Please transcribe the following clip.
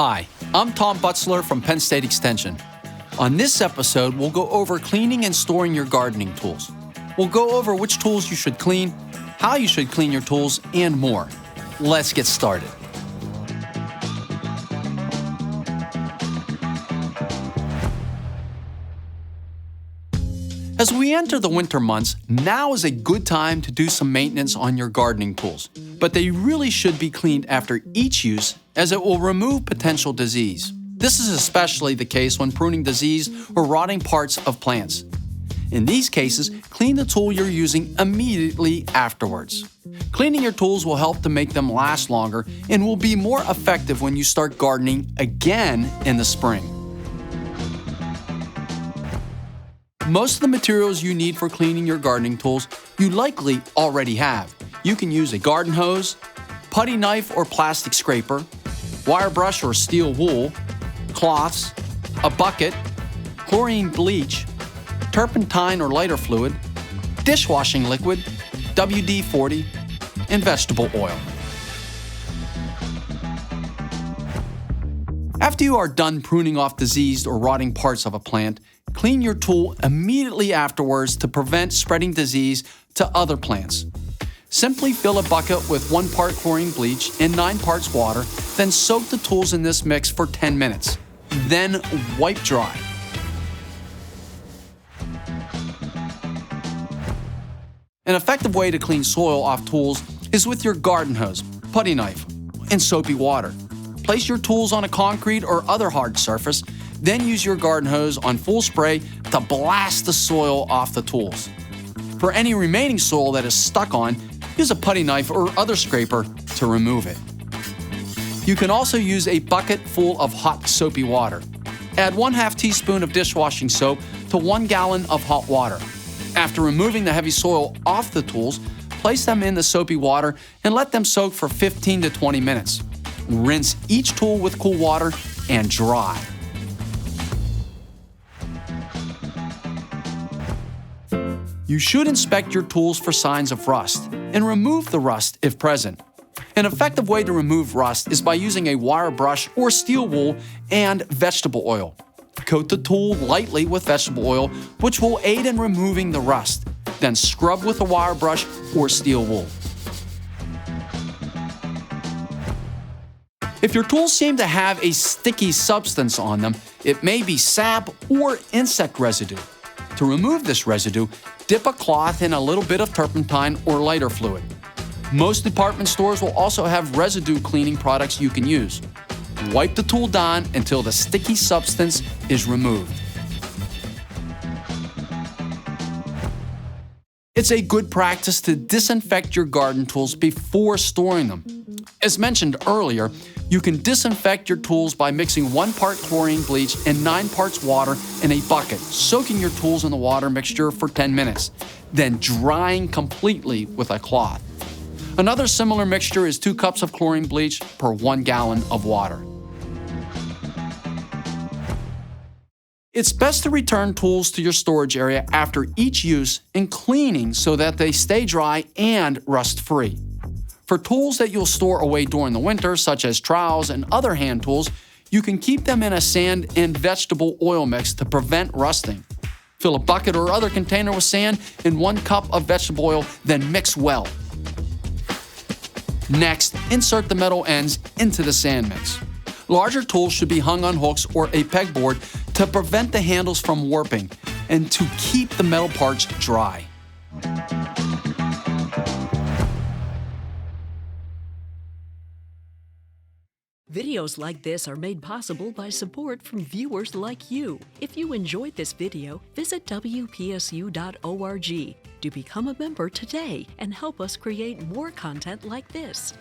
Hi, I'm Tom Butzler from Penn State Extension. On this episode, we'll go over cleaning and storing your gardening tools. We'll go over which tools you should clean, how you should clean your tools, and more. Let's get started. As we enter the winter months, now is a good time to do some maintenance on your gardening tools, but they really should be cleaned after each use as it will remove potential disease. This is especially the case when pruning diseased or rotting parts of plants. In these cases, clean the tool you're using immediately afterwards. Cleaning your tools will help to make them last longer and will be more effective when you start gardening again in the spring. Most of the materials you need for cleaning your gardening tools you likely already have. You can use a garden hose, putty knife or plastic scraper, wire brush or steel wool, cloths, a bucket, chlorine bleach, turpentine or lighter fluid, dishwashing liquid, WD-40, and vegetable oil. After you are done pruning off diseased or rotting parts of a plant, clean your tool immediately afterwards to prevent spreading disease to other plants. Simply fill a bucket with 1 part chlorine bleach and 9 parts water, then soak the tools in this mix for 10 minutes. Then wipe dry. An effective way to clean soil off tools is with your garden hose, putty knife, and soapy water. Place your tools on a concrete or other hard surface, then use your garden hose on full spray to blast the soil off the tools. For any remaining soil that is stuck on, use a putty knife or other scraper to remove it. You can also use a bucket full of hot soapy water. Add 1/2 teaspoon of dishwashing soap to 1 gallon of hot water. After removing the heavy soil off the tools, place them in the soapy water and let them soak for 15 to 20 minutes. Rinse each tool with cool water and dry. You should inspect your tools for signs of rust and remove the rust if present. An effective way to remove rust is by using a wire brush or steel wool and vegetable oil. Coat the tool lightly with vegetable oil, which will aid in removing the rust. Then scrub with a wire brush or steel wool. If your tools seem to have a sticky substance on them, it may be sap or insect residue. To remove this residue, dip a cloth in a little bit of turpentine or lighter fluid. Most department stores will also have residue cleaning products you can use. Wipe the tool down until the sticky substance is removed. It's a good practice to disinfect your garden tools before storing them. As mentioned earlier, you can disinfect your tools by mixing 1 part chlorine bleach and 9 parts water in a bucket, soaking your tools in the water mixture for 10 minutes, then drying completely with a cloth. Another similar mixture is 2 cups of chlorine bleach per 1 gallon of water. It's best to return tools to your storage area after each use and cleaning so that they stay dry and rust-free. For tools that you'll store away during the winter, such as trowels and other hand tools, you can keep them in a sand and vegetable oil mix to prevent rusting. Fill a bucket or other container with sand and 1 cup of vegetable oil, then mix well. Next, insert the metal ends into the sand mix. Larger tools should be hung on hooks or a pegboard to prevent the handles from warping and to keep the metal parts dry. Videos like this are made possible by support from viewers like you. If you enjoyed this video, visit WPSU.org to become a member today and help us create more content like this.